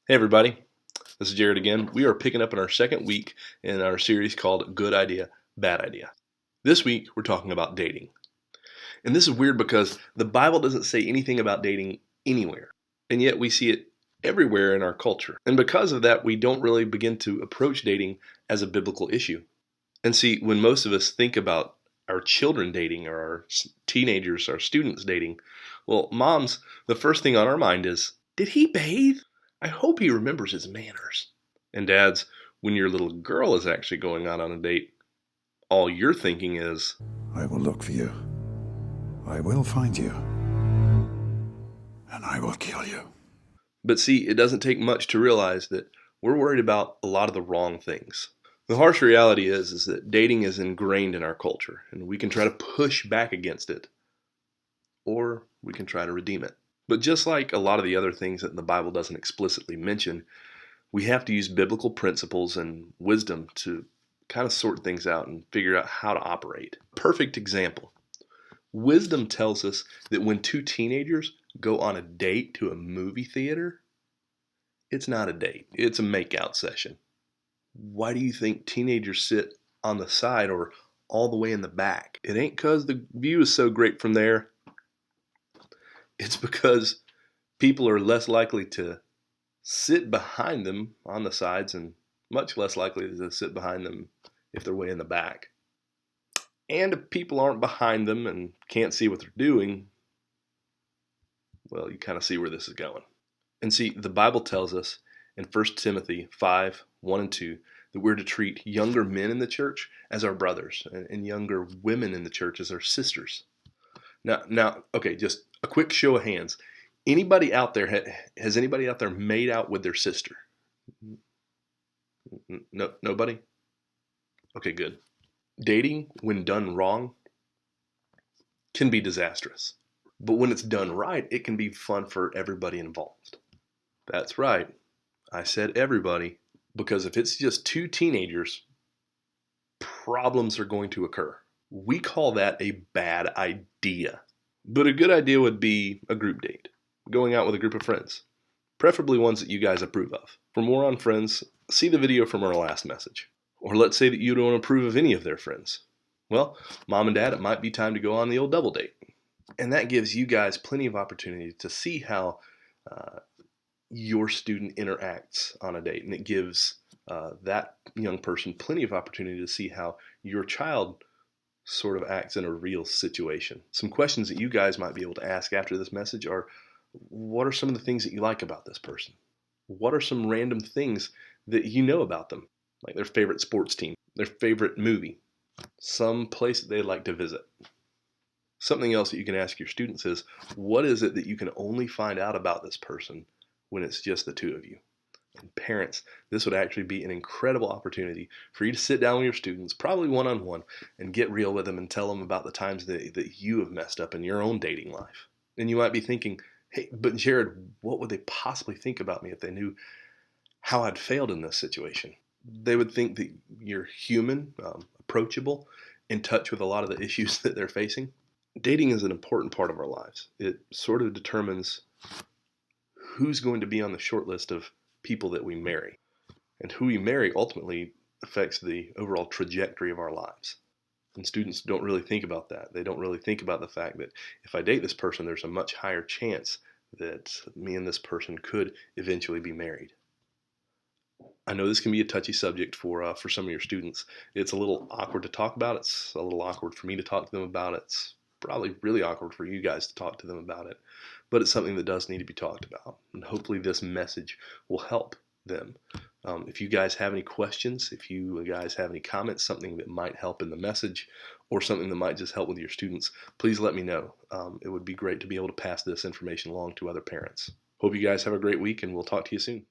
Hey everybody, this is Jared again. We are picking up in our second week in our series called Good Idea, Bad Idea. This week we're talking about dating. And this is weird because the Bible doesn't say anything about dating anywhere. And yet we see it everywhere in our culture. And because of that, we don't really begin to approach dating as a biblical issue. And see, when most of us think about our children dating or our teenagers, our students dating, well, moms, the first thing on our mind is, did he bathe? I hope he remembers his manners. And dads, when your little girl is actually going out on a date, all you're thinking is, I will look for you. I will find you. And I will kill you. but see, it doesn't take much to realize that we're worried about a lot of the wrong things. The harsh reality is that dating is ingrained in our culture, and we can try to push back against it, or we can try to redeem it. But just like a lot of the other things that the Bible doesn't explicitly mention, we have to use biblical principles and wisdom to kind of sort things out and figure out how to operate. Perfect example. Wisdom tells us that when two teenagers go on a date to a movie theater, it's not a date, it's a makeout session. Why do you think teenagers sit on the side or all the way in the back? It ain't because the view is so great from there. It's because people are less likely to sit behind them on the sides and much less likely to sit behind them if they're way in the back. And if people aren't behind them and can't see what they're doing, well, you kind of see where this is going. And see, the Bible tells us in 1 Timothy 5, 1 and 2, that we're to treat younger men in the church as our brothers and younger women in the church as our sisters. Now, okay, just a quick show of hands. Anybody out there, has anybody out there made out with their sister? No, nobody? Okay, good. Dating, when done wrong, can be disastrous. But when it's done right, it can be fun for everybody involved. That's right. I said everybody, because if it's just two teenagers, problems are going to occur. We call that a bad idea. But a good idea would be a group date, going out with a group of friends, preferably ones that you guys approve of. For more on friends, see the video from our last message. Or let's say that you don't approve of any of their friends. Well, mom and dad, it might be time to go on the old double date. And that gives you guys plenty of opportunity to see how your student interacts on a date. And it gives that young person plenty of opportunity to see how your child sort of acts in a real situation. Some questions that you guys might be able to ask after this message are, what are some of the things that you like about this person? What are some random things that you know about them? Like their favorite sports team, their favorite movie, some place that they'd like to visit. Something else that you can ask your students is, what is it that you can only find out about this person when it's just the two of you? And parents, this would actually be an incredible opportunity for you to sit down with your students, probably one-on-one, and get real with them and tell them about the times that you have messed up in your own dating life. And you might be thinking, hey, but Jared, what would they possibly think about me if they knew how I'd failed in this situation? They would think that you're human, approachable, in touch with a lot of the issues that they're facing. Dating is an important part of our lives. It sort of determines who's going to be on the short list of people that we marry. And who we marry ultimately affects the overall trajectory of our lives. And students don't really think about that. They don't really think about the fact that if I date this person, there's a much higher chance that me and this person could eventually be married. I know this can be a touchy subject for some of your students. It's a little awkward to talk about. It's a little awkward for me to talk to them about. It's probably really awkward for you guys to talk to them about it. But it's something that does need to be talked about. And hopefully this message will help them. If you guys have any questions, if you guys have any comments, something that might help in the message or something that might just help with your students, please let me know. It would be great to be able to pass this information along to other parents. Hope you guys have a great week, and we'll talk to you soon.